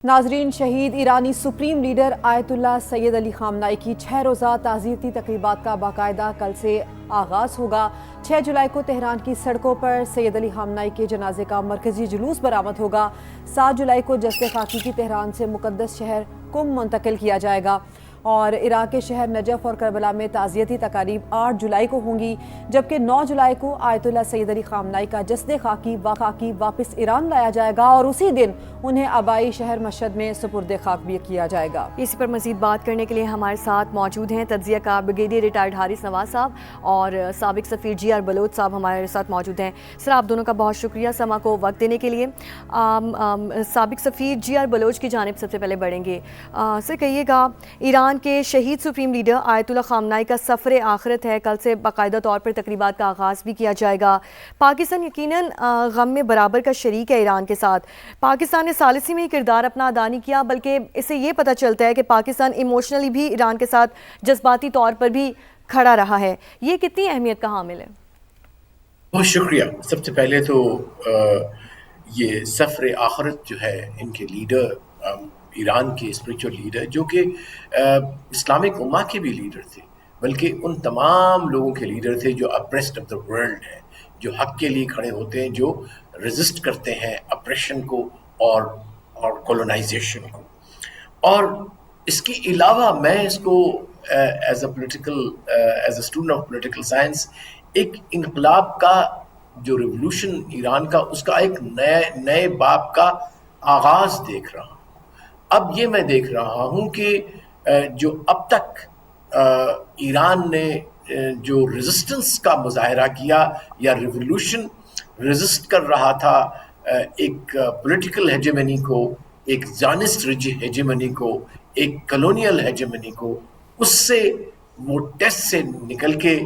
नाजरीन, शहीद ईरानी supreme leader Ayatollah Sayyid Ali Khamenei की 6 रोज़ा ताज़ियती तक़रीबात का बाकायदा कल से आगाज़ होगा। 6 जुलाई को तेहरान की सड़कों पर सैयद अली खामनाई के जनाजे का मरकजी जुलूस बरामद होगा। 7 जुलाई को जस्द खाकी की तेहरान से मुक़द्दस शहर कुम मुंतकिल किया जाएगा और इराक़ के शहर नजफ़ और करबला में ताज़ियती तकारीब 8 जुलाई को होंगी, जबकि 9 जुलाई को आयतुल्लाह सैयद अली खामनाई का जस्द खाकी वापस ईरान लाया जाएगा और उसी दिन उन्हें आबाई शहर मशहद में सुपुर्द खाक भी किया जाएगा। इसी पर मज़ीद बात करने के लिए हमारे साथ मौजूद हैं तज्ज़िया कार ब्रिगेडियर रिटायर्ड हारिस नवाज साहब और साबिक सफ़ीर जी.आर. बलोच साहब हमारे साथ मौजूद हैं। सर, आप दोनों का बहुत शुक्रिया समा को वक्त देने के लिए। साबिक सफ़ीर जी.आर. बलोच की जानिब सबसे पहले बढ़ेंगे। सर, कहिएगा, ईरान के शहीद सुप्रीम लीडर आयतुल्लाह खामनाई का सफ़र आखिरत है, कल से बाकायदा तौर पर तकरीबात का आगाज़ भी किया जाएगा। पाकिस्तान यकीनन गम में बराबर का शरीक है ईरान के साथ। पाकिस्तान ने सालिसी में ही किरदार अपना अदा नहीं किया, बल्कि इससे ये पता चलता है कि पाकिस्तान इमोशनली भी ईरान के साथ जज्बाती तौर पर भी खड़ा रहा है। ये कितनी अहमियत का हामिल है? बहुत शुक्रिया। सबसे पहले तो ये सफ़र आखिरत जो है, इनके लीडर ईरान के स्पिरिचुअल लीडर जो कि इस्लामिक उम्मा के भी लीडर थे, बल्कि उन तमाम लोगों के लीडर थे जो अप्रेस्ड ऑफ द वर्ल्ड हैं, जो हक के लिए खड़े होते हैं, जो रेजिस्ट करते हैं अप्रेशन को और कॉलोनाइजेशन को। और इसके अलावा मैं इसको as a student of political science एक इनकलाब का जो रिवोल्यूशन ईरान का, उसका एक नए बाब का आगाज़ देख रहा हूँ। अब ये मैं देख रहा हूँ कि जो अब तक ईरान ने जो रेजिस्टेंस का मुजाहरा किया या रिवोल्यूशन रेजिस्ट कर रहा था एक पॉलिटिकल हेजेमनी को, एक ज़ानिस्ट हेजेमनी को, एक कॉलोनियल हेजेमनी को, उससे वो टेस्ट से निकल के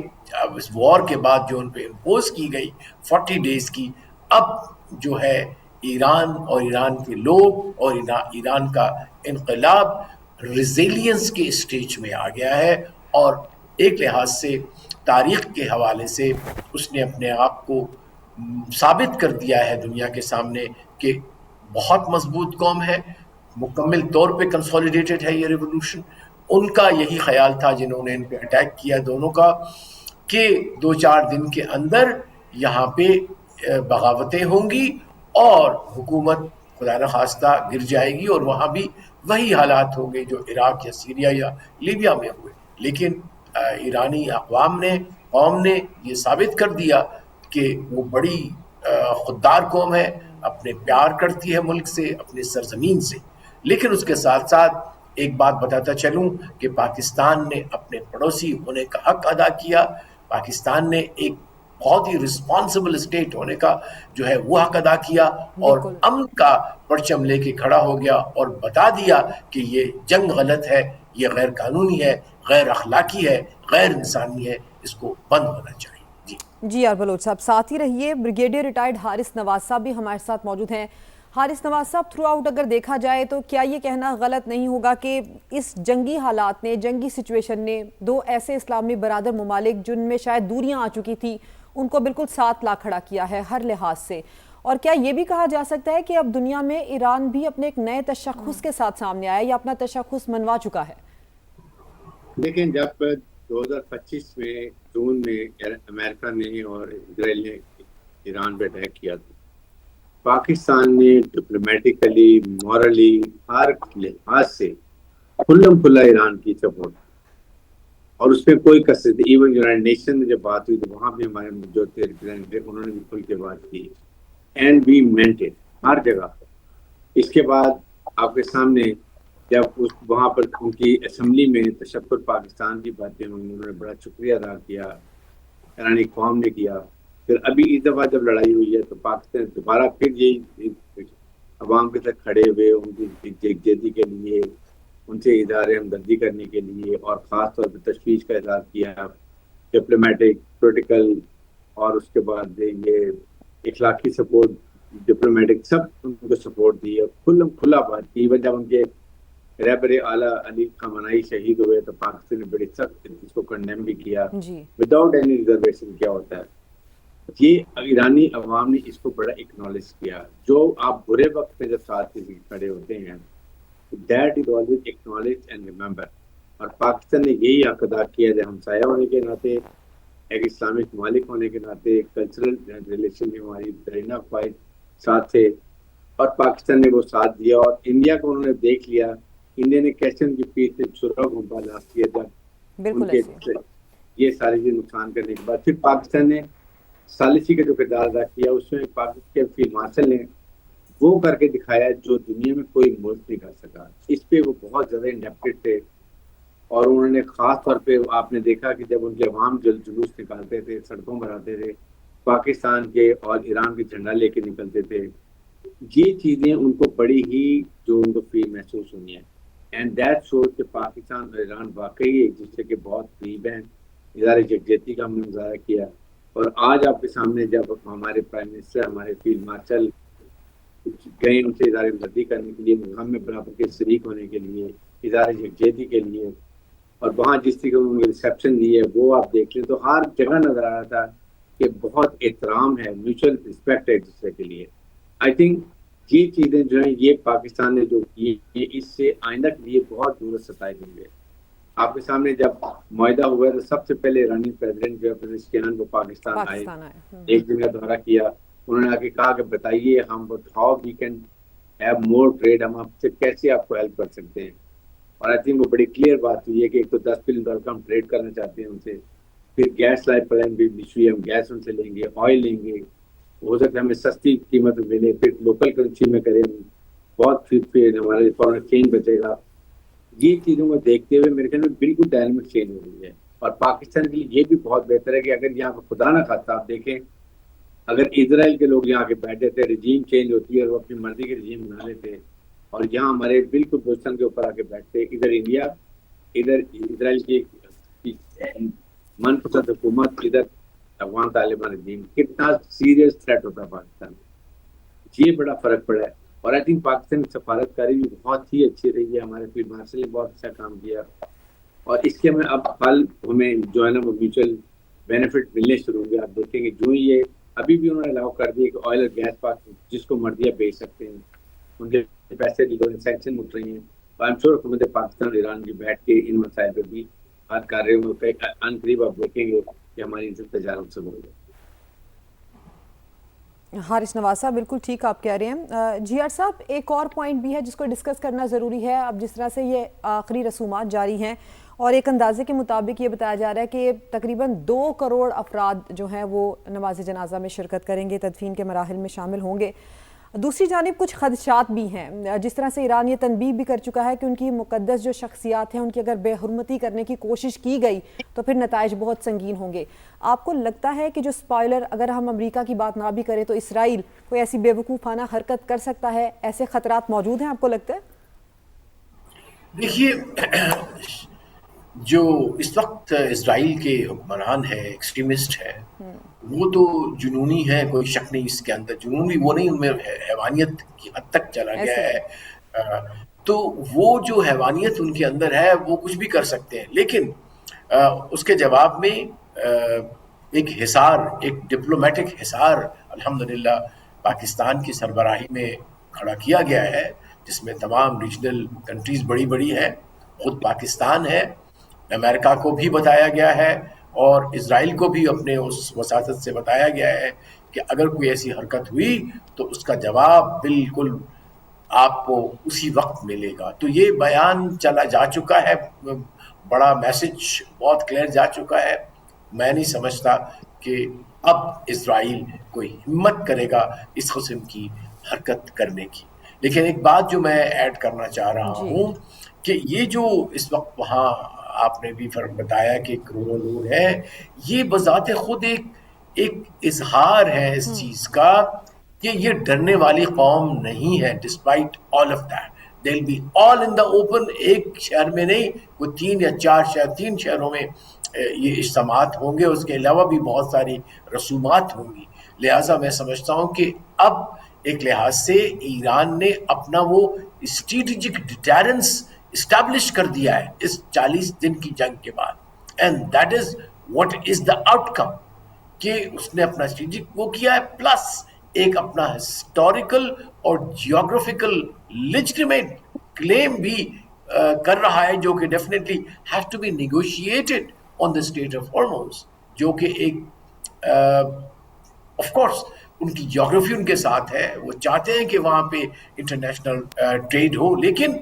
अब इस वॉर के बाद जो उन पे इम्पोज की गई 40 डेज़ की, अब जो है ईरान और ईरान के लोग और ईरान का इनकलाब रिजिलियंस के स्टेज में आ गया है और एक लिहाज से तारीख़ के हवाले से उसने अपने आप को साबित कर दिया है दुनिया के सामने कि बहुत मजबूत कौम है, मुकम्मल तौर पे कंसोलिडेटेड है ये रिवोल्यूशन। उनका यही ख्याल था जिन्होंने इन पे अटैक किया दोनों का, कि 2-4 दिन के अंदर यहाँ पे बगावतें होंगी और हुकूमत खुदा न खास्ता गिर जाएगी और वहाँ भी वही हालात होंगे जो इराक़ या सीरिया या लीबिया में हुए। लेकिन ईरानी कौम ने ये साबित कर दिया कि वो बड़ी खुददार कौम है, अपने प्यार करती है मुल्क से, अपने सरजमीन से। लेकिन उसके साथ साथ एक बात बताता चलूँ कि पाकिस्तान ने अपने पड़ोसी होने का हक अदा किया। पाकिस्तान ने एक बहुत ही रिस्पॉन्सिबल स्टेट होने का जो है वो हक अदा किया और अमन का परचम लेके खड़ा हो गया और बता दिया कि ये जंग गलत है, ये गैर कानूनी है, गैर अखलाकी है, गैर इंसानी है, इसको बंद होना चाहिए। जी.आर. बलोच साहब, साथ ही रहिए। ब्रिगेडियर रिटायर्ड हारिस नवाज साहब भी हमारे साथ मौजूद हैं। हारिस नवाज साहब, थ्रू आउट अगर देखा जाए तो क्या ये कहना गलत नहीं होगा कि इस जंगी हालात ने, जंगी सिचुएशन ने दो ऐसे इस्लामी बरादर ममालिक जिनमें शायद दूरियां आ चुकी थी, उनको बिल्कुल साथ ला खड़ा किया है हर लिहाज से? और क्या ये भी कहा जा सकता है कि अब दुनिया में ईरान भी अपने एक नए तशख़्ख़ुस के साथ सामने आया या अपना तशख़्ख़ुस मनवा चुका है? लेकिन जब 2025 में जून में अमेरिका ने और इजराइल ने ईरान पे अटैक किया था, पाकिस्तान ने डिप्लोमेटिकली, मॉरली, हर लिहाज से खुल्ला ईरान की सपोर्ट और उसमें कोई कसर थी। इवन यूनाइटेड नेशन में जब बात हुई तो वहाँ भी हमारे जो थे रिप्रेजेंटेटिव, उन्होंने भी खुल के बात की एंड वी मेंट इट हर जगह। इसके बाद आपके सामने जब वहाँ पर उनकी असम्बली में तशक्कुर पाकिस्तान की बातें हुई, उन्होंने बड़ा शुक्रिया अदा किया, ईरानी कौम ने किया। फिर अभी इस दफ़ा जब लड़ाई हुई है तो पाकिस्तान दोबारा फिर यही अवाम के साथ खड़े हुए, उनकी यकजहती के लिए, उनसे इज़हार हमदर्दी करने के लिए और ख़ास तौर पर तशवीश का इज़हार किया, डिप्लोमेटिक, पॉलिटिकल और उसके बाद ये इखलाकी सपोर्ट, डिप्लोमेटिक सब उनको सपोर्ट दी और खुला बात की। इवन जब उनके रहबर आला अली खामनाई शहीद हुए तो पाकिस्तान ने बड़ी सख्त इसको कंडेम भी किया विदाउट एनी रिजर्वेशन। क्या होता है ये ईरानी अवाम ने इसको बड़ा एक्नॉलेज किया। जो आप बुरे वक्त पे जब साथ खड़े होते हैं that is always acknowledged and remembered. اور پاکستان نے یہی حق ادا کیا ہے ہمسایہ ہونے کے ناطے، ایک اسلامک ممالک ہونے کے ناطے، کلچرل ریلیشن میں ہماری بحرینہ فائد ساتھ تھے اور پاکستان نے وہ ساتھ دیا. اور انڈیا کو انہوں نے دیکھ لیا، انڈیا نے کیسے ان کی پیٹ سے چھرا گھومپا لاسٹ کیا جب ان کے یہ ساری چیز نقصان کرنے کے بعد. پھر پاکستان نے ثالثی کا جو کردار ادا کیا اس میں پاکستان کے فیلڈ مارشل نے وہ کر کے دکھایا جو دنیا میں کوئی ملک نہیں کر سکا. اس پہ وہ بہت زیادہ انڈیپٹڈ تھے اور انہوں نے خاص طور پہ آپ نے دیکھا کہ جب ان کے عوام جلوس نکالتے تھے، سڑکوں پر آتے تھے، پاکستان کے اور ایران کے جھنڈا لے کے نکلتے تھے، یہ چیزیں ان کو بڑی ہی جو ان کو فیل محسوس ہوئی ہیں. اینڈ دیٹ شوز کہ پاکستان اور ایران واقعی ایک دوسرے کے بہت قریب ہیں. اظہار یکجہتی کا ہم نے مظاہرہ کیا اور آج آپ کے سامنے جب ہمارے پرائم منسٹر، ہمارے فیلڈ مارشل گئے ان سے اظہار ہمدردی کرنے کے لیے، نظام میں برابر کے شریک ہونے کے لیے، اظہار یکجہتی کے لیے، اور وہاں جس طریقے انہوں نے ریسیپشن دی ہے وہ آپ دیکھ لیں تو ہر جگہ نظر آ رہا تھا کہ بہت احترام ہے، میوچل رسپیکٹ ہے ایک دوسرے کے لیے. آئی تھنک یہ چیزیں جو ہیں یہ پاکستان نے جو کی یہ اس سے آئندہ کے لیے بہت دور ستائے دیں گے. آپ کے سامنے جب معاہدہ ہوا تو سب سے پہلے ایرانی پریزیڈنٹ جو ہے پزشکیان وہ پاکستان آئے، ایک دن کا دورہ کیا. انہوں نے آ کے کہا کہ بتائیے ہم how we can have more trade, ہم آپ سے کیسے آپ کو ہیلپ کر سکتے ہیں. اور آئی تھنک وہ بڑی کلیئر بات ہوئی ہے کہ ایک تو $10 بلین کا ہم ٹریڈ کرنا چاہتے ہیں ان سے. پھر گیس لائف پلان بھی ایشو ہے، ہم گیس ان سے لیں گے، آئل لیں گے، ہو سکتا ہے ہمیں سستی قیمت میں ملے، پھر لوکل کرنسی میں کریں، بہت پھر ہمارے فارن ایکسچینج بچے گا. یہ چیزوں کو دیکھتے ہوئے میرے خیال میں بالکل ڈائنامک چینج ہو رہی ہے. اور پاکستان کے لیے یہ بھی بہت بہتر ہے کہ اگر یہاں پہ خدا نہ خواستہ آپ دیکھیں اگر اسرائیل کے لوگ یہاں کے بیٹھ جاتے، رجیم چینج ہوتی ہے اور وہ اپنی مرضی کے رجیم بنا لیتے اور یہاں ہمارے بالکل پوزیشن کے اوپر آ کے بیٹھتے، ادھر انڈیا، ادھر اسرائیل کی من پسند حکومت، ادھر افغان طالبان رجیم، کتنا سیریس تھریٹ ہوتا ہے پاکستان میں. یہ بڑا فرق پڑا ہے. اور آئی تھنک پاکستان کی سفارتکاری بھی بہت ہی اچھی رہی ہے، ہمارے فیلڈ مارشل نے بہت اچھا کام کیا اور اس کے میں اب حل ہمیں جو ہے نا وہ میوچل بینیفٹ ملنے شروع ہوں گے. آپ دیکھیں گے جو ہی یہ ابھی بھی انہوں نے الاؤ کر دیا کہ آئل اور گیس پاک جس کو مرضی آپ بیچ سکتے ہیں، ان کے پیسے سینکشن اٹھ رہی ہیں. اور ایم شور حکومت پاکستان اور ایران کی بیٹھ کے ان مسائل پہ بھی بات کر رہے ہوں گے. ان قریب آپ دیکھیں گے کہ ہماری ان سے تجارت سے بڑھ گئی. حارث نواز صاحب بالکل ٹھیک آپ کہہ رہے ہیں. جی آر صاحب ایک اور پوائنٹ بھی ہے جس کو ڈسکس کرنا ضروری ہے. اب جس طرح سے یہ آخری رسومات جاری ہیں اور ایک اندازے کے مطابق یہ بتایا جا رہا ہے کہ تقریباً 2 کروڑ افراد جو ہیں وہ نماز جنازہ میں شرکت کریں گے، تدفین کے مراحل میں شامل ہوں گے. دوسری جانب کچھ خدشات بھی ہیں، جس طرح سے ایران یہ تنبیہ بھی کر چکا ہے کہ ان کی مقدس جو شخصیات ہیں ان کی اگر بے حرمتی کرنے کی کوشش کی گئی تو پھر نتائج بہت سنگین ہوں گے. آپ کو لگتا ہے کہ جو اسپائلر، اگر ہم امریکہ کی بات نہ بھی کریں تو اسرائیل کوئی ایسی بے وقوفانہ حرکت کر سکتا ہے؟ ایسے خطرات موجود ہیں آپ کو لگتا ہے؟ دیکھیے جو اس وقت اسرائیل کے حکمران ہے، ایکسٹریمسٹ ہے، وہ تو جنونی ہے، کوئی شک نہیں اس کے اندر. جنونی وہ نہیں، ان میں حیوانیت کی حد تک چلا گیا ہے. تو وہ جو حیوانیت ان کے اندر ہے وہ کچھ بھی کر سکتے ہیں. لیکن اس کے جواب میں ایک حصار، ایک ڈپلومیٹک حصار الحمدللہ پاکستان کی سربراہی میں کھڑا کیا گیا ہے، جس میں تمام ریجنل کنٹریز بڑی بڑی ہیں، خود پاکستان ہے، امریکہ کو بھی بتایا گیا ہے اور اسرائیل کو بھی اپنے اس وساطت سے بتایا گیا ہے کہ اگر کوئی ایسی حرکت ہوئی تو اس کا جواب بالکل آپ کو اسی وقت ملے گا. تو یہ بیان چلا جا چکا ہے، بڑا میسج بہت کلیئر جا چکا ہے. میں نہیں سمجھتا کہ اب اسرائیل کوئی ہمت کرے گا اس قسم کی حرکت کرنے کی. لیکن ایک بات جو میں ایڈ کرنا چاہ رہا ہوں کہ یہ جو اس وقت وہاں آپ نے بھی بتایا کہ کروڑوں لوگ ہیں، یہ بذات خود ایک اظہار ہے اس چیز کا کہ یہ ڈرنے والی قوم نہیں ہے. Despite all of that they will be all in the open. ایک شہر میں نہیں، وہ 3 یا 4 شہر، 3 شہروں میں یہ اجتماعات ہوں گے. اس کے علاوہ بھی بہت ساری رسومات ہوں گی. لہٰذا میں سمجھتا ہوں کہ اب ایک لحاظ سے ایران نے اپنا وہ اسٹریٹجک ڈیٹرنس اسٹیبلش کر دیا ہے اس 40 دن کی جنگ کے بعد. And that is what is the out کم، کہ اس نے اپنا اسٹریٹجک وہ کیا ہے، پلس ایک اپنا ہسٹوریکل اور جیوگرافیکل لیجٹیمیٹ क्लेम भी कर रहा है, जो कि definitely has to be negotiated on the state of Hormuz, जो कि एक ऑफ कोर्स उनकी ज्योग्राफी उनके साथ है, वो चाहते हैं कि वहाँ पे इंटरनेशनल ट्रेड हो, लेकिन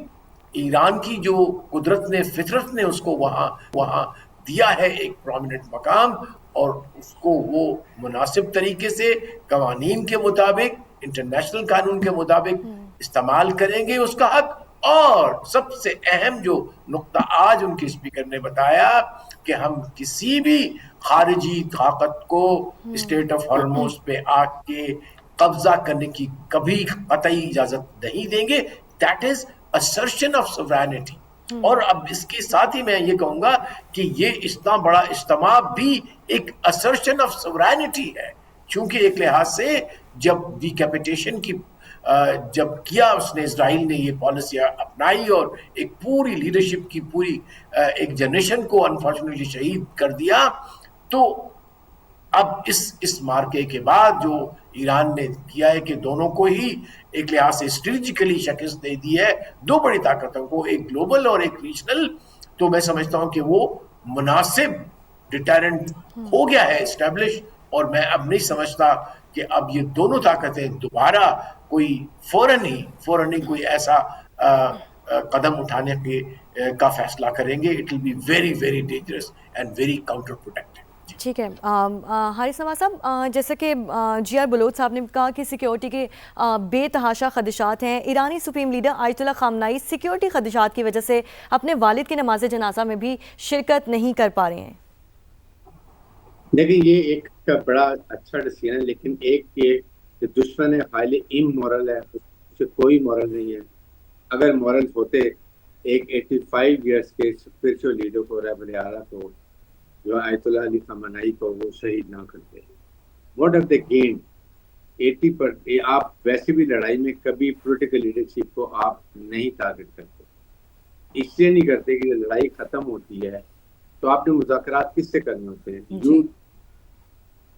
ईरान की जो कुदरत ने, फितरत ने उसको वहाँ दिया है एक प्रोमिनेंट मकाम, और उसको वो मुनासिब तरीके से कवानीन के मुताबिक, इंटरनेशनल कानून के मुताबिक इस्तेमाल करेंगे उसका हक। और सबसे अहम जो नुक्ता आज उनके स्पीकर ने बताया कि हम किसी भी खारिजी ताकत को स्टेट ऑफ हॉर्मोज पे आके कब्जा करने की कभी कतई इजाजत नहीं देंगे। That is assertion of sovereignty. और अब इसके साथ ही मैं ये कहूंगा कि ये इतना बड़ा इज्तिमा भी एक असर्शन ऑफ सोवरेनिटी है, क्योंकि एक लिहाज से जब डिकैपिटेशन की जब किया उसने, इजराइल ने ये पॉलिसियाँ अपनाई और एक पूरी लीडरशिप की पूरी एक जनरेशन को अनफॉर्चुनेटली शहीद कर दिया, तो अब इस मार्के के बाद जो ईरान ने किया है कि दोनों को ही एक लिहाज से स्ट्रेटेजिकली शिकस्त दे दी है, दो बड़ी ताकतों को, एक ग्लोबल और एक रीजनल, तो मैं समझता हूं कि वो मुनासिब डिटरेंट हो गया है एस्टेब्लिश। और मैं अब नहीं समझता कि अब ये दोनों ताकतें दोबारा कोई फौरन ही कोई ऐसा कदम उठाने का फैसला करेंगे। It will be very very dangerous and very counter productive. ठीक है। हारिस नवाज साहब, जैसे कि जी.आर. बलोच साहब ने कहा कि सिक्योरिटी के बेतहाशा खदशात हैं, ईरानी supreme leader Ayatollah Khamenei security खदशात की वजह से अपने वालिद की नमाज जनाजा में भी शिरकत नहीं कर पा रहे हैं। देखिए, ये एक बड़ा अच्छा डिसीजन है, लेकिन एक ये दुश्मन है, हाईली इमोरल है, उससे कोई मॉरल नहीं है। अगर मॉरल होते, एक 85 इयर्स के स्पिरिचुअल लीडर को, रहबर आला को, जो आयतुल्ला अली खामनाई को वो शहीद ना करते, व्हाट हैव दे गेन? 80% आप वैसे भी लड़ाई में कभी पॉलिटिकल लीडरशिप को आप नहीं टारगेट करते, इसलिए नहीं करते कि लड़ाई खत्म होती है तो आपने मुज़ाकरात किससे करने होते हैं? You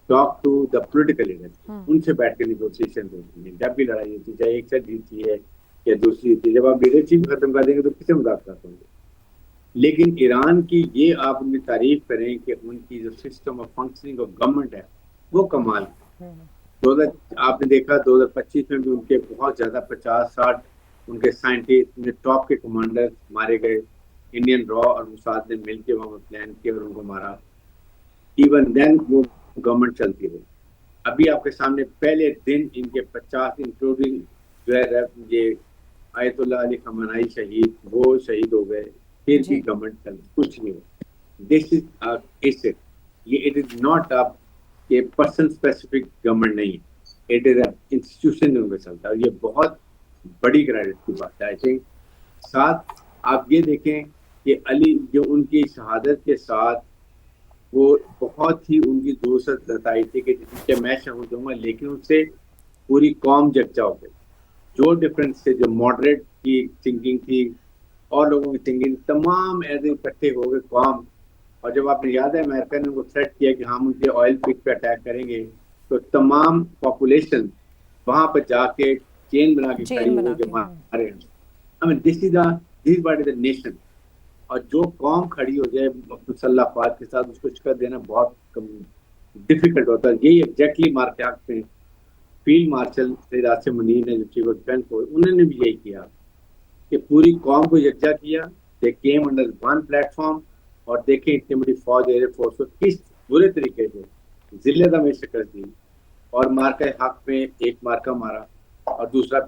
talk to the political leader, उनसे बैठ के नेगोशिएशन होती है। जब भी लड़ाई होती है, चाहे एक साइड जीतती है या दूसरी जीतती है, जब आप लीडरशिप खत्म कर देंगे तो किससे मुज़ाकरात होंगे? लेकिन ईरान की ये आप उनकी तारीफ करें कि उनकी जो system of functioning of government है वो कमाल है। आपने देखा 2025 में भी उनके बहुत ज़्यादा 50-60 उनके साइंटिस्ट, टॉप के कमांडर मारे गए। इंडियन रॉ और मुसाद ने मिलकर वहाँ प्लान किया और उनको मारा। इवन देन वो गवर्नमेंट चलती रही। अभी आपके सामने पहले दिन इनके 50 इंक्लूडिंग जो है ये आयतुल्ला अली खामनाई शहीद, वो शहीद हो गए, फिर भी गवर्नमेंट चल कुछ नहीं हुआ। दिस इज केसेस, ये it is not a person specific government नहीं है, इट इज इंस्टीट्यूशन उनका चलता है। और ये बहुत बड़ी क्रेडिट की बात है। आई थिंक साथ आप ये देखें कि अली जो उनकी शहादत के साथ वो बहुत ही उनकी दोस्त जताई थी कि जिसके मैं शहीद दूंगा, लेकिन उससे पूरी कौम जगजा हो गई। जो डिफरेंस थे, जो मॉडरेट की थिंकिंग थी और लोगों की थिंकिंग, तमाम ऐसे इकट्ठे हो गए कौम। और जब आपने याद है अमेरिका ने उनको थ्रेट किया कि हम उनके ऑयल पिक पे अटैक करेंगे, तो तमाम पॉपुलेशन वहां पर जाके चेन बना के खड़ी हो के मारे। I mean this is the nation. और जो कौम खड़ी हो जाए मुसल्लह अफवाज के साथ, उसको शिकस्त देना बहुत डिफिकल्ट होता है। यही एग्जैक्टली मार्केट में फील्ड मार्शल रासिम मुनीर ने, जो चीफ ऑफ डिफेंस को, उन्होंने भी यही किया कि पूरी कौम को यकजा किया। दे केम अंडर वन प्लेटफॉर्म और देखें इतनी बड़ी फौज एयर फोर्स को किस बुरे तरीके से जिल्लत में शिकस्त दी। और मार्का हक में एक मार्का मारा और दूसरा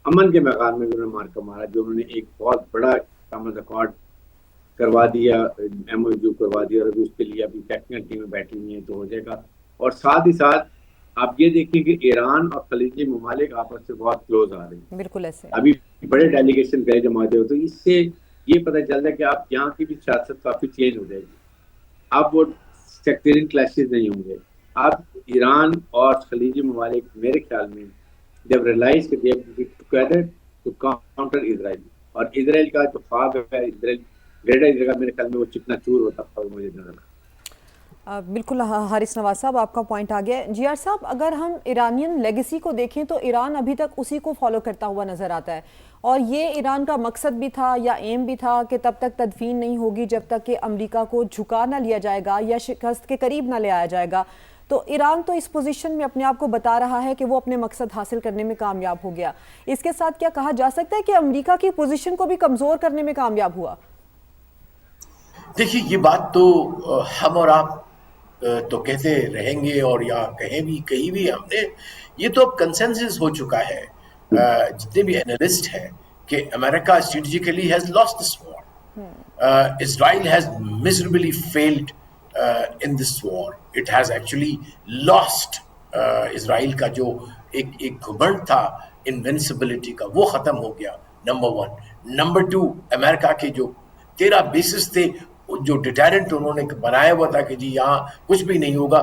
अमन के मैदान में भी उन्होंने मार्का मारा, जो उन्होंने एक बहुत बड़ा कॉमन रिकॉर्ड करवा दिया, MOU करवा दिया। और अभी उसके लिए अभी टेक्निकल टीमें बैठी हुई हैं, तो हो जाएगा। और साथ ही साथ आप ये देखिए कि ईरान और खलीजी ममालिक आपस से बहुत क्लोज आ रहे हैं। बिल्कुल ऐसे अभी बड़े डेलीगेशन गए जमाते हो, तो इससे ये पता चलता है कि आप यहाँ की भी सियासत काफी चेंज हो जाएगी। अब वो सेक्टेरियन क्लैशेस नहीं होंगे। आप ईरान और खलीजी ममालिक मेरे ख्याल में जब रियलाइज कि they have to be together to counter Israel, और इजराइल का जो ख्वाब है, इजराइल ग्रेटर इजराइल का, मेरे ख्याल में वो चिकना चूर होता है, मुझे नजर बिल्कुल हारिस नवाज साहब, आपका पॉइंट आ गया है। जी.आर. साहब, अगर हम ईरानियन लेगेसी को देखें तो ईरान अभी तक उसी को फॉलो करता हुआ नज़र आता है اور یہ ایران کا مقصد بھی تھا یا ایم بھی تھا کہ تب تک تدفین نہیں ہوگی جب تک کہ امریکہ کو جھکا نہ لیا جائے گا یا شکست کے قریب نہ لے آیا جائے گا. تو ایران تو اس پوزیشن میں اپنے آپ کو بتا رہا ہے کہ وہ اپنے مقصد حاصل کرنے میں کامیاب ہو گیا. اس کے ساتھ کیا کہا جا سکتا ہے کہ امریکہ کی پوزیشن کو بھی کمزور کرنے میں کامیاب ہوا؟ دیکھیے یہ بات تو ہم اور آپ تو کہتے رہیں گے اور یا کہیں بھی ہم نے یہ تو اب کنسنسس ہو چکا ہے جتنے بھی اینالسٹ ہیں کہ امریکہ strategically has lost this war. Israel has miserably failed in this war. It has actually lost. اسرائیل کا جو ایک گھمنڈ تھا انوینسبلٹی کا وہ ختم ہو گیا. نمبر 1. نمبر 2, امریکہ کے جو 13 بیسز تھے جو ڈیٹیرنٹ انہوں نے بنایا ہوا تھا کہ جی یہاں کچھ بھی نہیں ہوگا,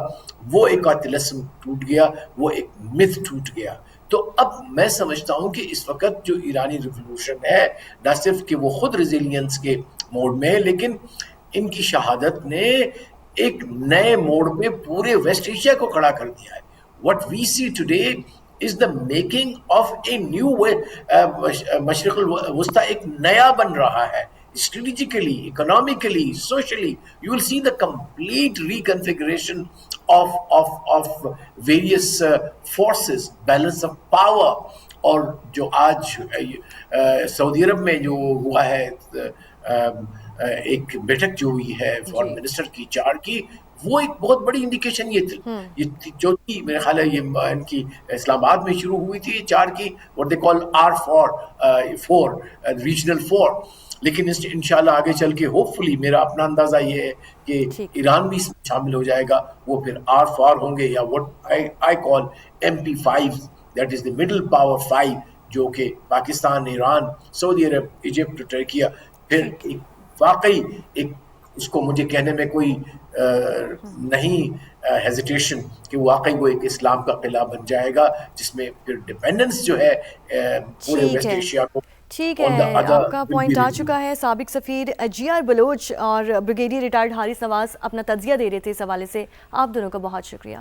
وہ ایک طلسم ٹوٹ گیا, وہ ایک متھ ٹوٹ گیا. تو اب میں سمجھتا ہوں کہ اس وقت جو ایرانی ریولوشن ہے نہ صرف کہ وہ خود ریزیلینس کے موڈ میں ہے, لیکن ان کی شہادت نے ایک نئے موڈ پہ پورے ویسٹ ایشیا کو کھڑا کر دیا ہے. What we see today is the making of a new way. مشرق الوسطی ایک نیا بن رہا ہے. Strategically, economically, socially, you will see the complete reconfiguration of various forces, balance of power. اور جو آج سعودی عرب میں جو ہوا ہے ایک بیٹھک جو ہوئی ہے فارن منسٹر کی 4 کی, وہ ایک بہت بڑی انڈیکیشن یہ تھی. یہ جو تھی میرے خیال ہے یہ ان کی اسلام آباد میں شروع ہوئی تھی 4 کی, what they call R4 regional 4. لیکن انشاءاللہ آگے چل کے ہوپ فلی میرا اپنا اندازہ یہ ہے کہ ایران بھی اس میں شامل ہو جائے گا. وہ پھر R4 ہوں گے یا what I call MP5, that is the middle power 5, جو کہ پاکستان, ایران, سعودی عرب, ایجپٹ, ٹرکیہ. پھر واقعی ایک اس کو مجھے کہنے میں کوئی نہیں ہیزیٹیشن کہ واقعی وہ ایک اسلام کا قلعہ بن جائے گا جس میں پھر ڈیپینڈنس جو ہے پورے ویسٹ ایشیا کو. ٹھیک ہے, آپ کا پوائنٹ آ چکا ہے. سابق سفیر جی آر بلوچ اور بریگیڈیئر ریٹائرڈ حارث نواز اپنا تجزیہ دے رہے تھے اس حوالے سے. آپ دونوں کا بہت شکریہ.